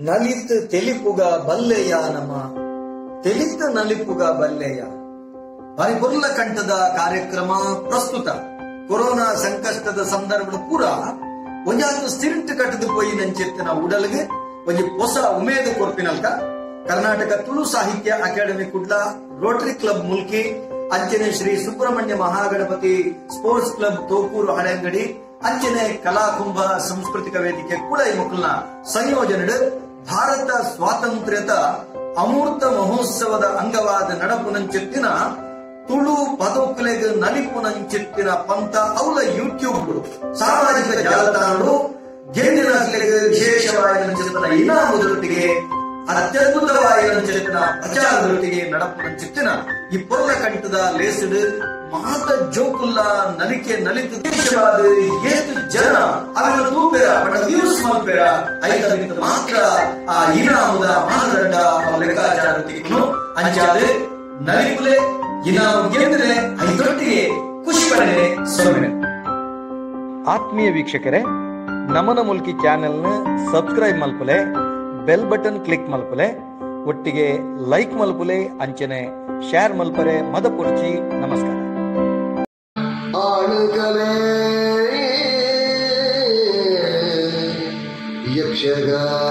ನಲಿತ್ ತೆಲಿಪುಗ ಬಲ್ಲೆಯ ನಮ ತೆಲಿತ್ ನಲಿಪುಗ ಬಲ್ಲೆಯ ಪರಿಪುರ್ಲ ಕಂಠದ ಕಾರ್ಯಕ್ರಮ ಪ್ರಸ್ತುತ ಕೊರೋನಾ ಸಂಕಷ್ಟದ ಸಂದರ್ಭ ಪೂರ ಒಂಜಾದು ಸ್ಟಿರಿಂಟ್ ಕಟ್ಟದು ಪೋಯಿ ನಂಚೆತ್ತಿನ ಉಡಲ್ಗೆ ಒಂಜಿ ಹೊಸ ಉಮೇದು ಕೊರ್ಪಿನಲ್ಕ ಕರ್ನಾಟಕ ತುಳು ಸಾಹಿತ್ಯ academy Kudla Rotary club Mulki ಅಂಚನೆ ಶ್ರೀ ಸುಬ್ರಹ್ಮಣ್ಯ ಮಹಾಗಣಪತಿ ಸ್ಪೋರ್ಟ್ಸ್ ಕ್ಲಬ್ ತೋಕೂರು ಹಳೆಂಗಡಿ ಅಂಚನೆ ಕಲಾಕುಂಭ ಸಾಂಸ್ಕೃತಿಕ ವೇದಿಕೆ ಕೂಡ ಈ ಮಕ್ಕಳನ್ನ ಸಂಯೋಜನೆ ಭಾರತ ಸ್ವಾತಂತ್ರ್ಯದ ಅಮೂರ್ತ ಮಹೋತ್ಸವದ ಅಂಗವಾದ ನಡಪುನಂಚೆತ್ತಿನ ತುಳು ಪದಕಲೆಗೆ ನಲಿಪುನಂಚೆತ್ತಿನ ಪಂಥ ಅವಳ ಯೂಟ್ಯೂಬ್ ಸಾಮಾಜಿಕ ಜಾಲತಾಣಗಳು ಗೆಂಡಿನ ವಿಶೇಷವಾದ ಇನಾಮದೊಟ್ಟಿಗೆ ಅತ್ಯದ್ಭುತವಾದ ಪ್ರಚಾರದೊಟ್ಟಿಗೆ ನಡಪುನಂಚೆತ್ತಿನ ಈ ಪೊರ್ಲ ಕಂಠದ ಲೇಸಡ್ ಮಾತ ಜೋಕುಲ್ಲ ನಲಿಕೆ ನಲಿತ ದೇಶವಾದ ಏತು ಜನ ಅವರ ತೂಪೆರ ಬಡ ವ್ಯೂಸ್ ಮಲ್ಪೆರ ಐದರಿಂದ ಮಾತ್ರ ಆ ಇನಾಮದ ಮಾನದಂಡ ಲೆಕ್ಕಾಚಾರವನ್ನು ಅಂಚಾದೆ ನಲಿಪುಲೆ ಇನಾಮ ಗೆಂದ್ರೆ ಐದೊಟ್ಟಿಗೆ ಖುಷಿ ಪಡೆ ಸೊಮ್ಮೆ. ಆತ್ಮೀಯ ವೀಕ್ಷಕರೇ, ನಮನ ಮುಲ್ಕಿ ಚಾನೆಲ್ನ ಸಬ್ಸ್ಕ್ರೈಬ್ ಮಲ್ಪಲೆ, ಬೆಲ್ ಬಟನ್ ಕ್ಲಿಕ್ ಮಲ್ಪಲೆ, ಒಟ್ಟಿಗೆ ಲೈಕ್ ಮಲ್ಪಲೆ, ಅಂಚನೆ ಶೇರ್ ಮಲ್ಪರೆ ಮದ ಪೊರ್ಚಿ. ನಮಸ್ಕಾರ. ಯಕ್ಷಗಾನ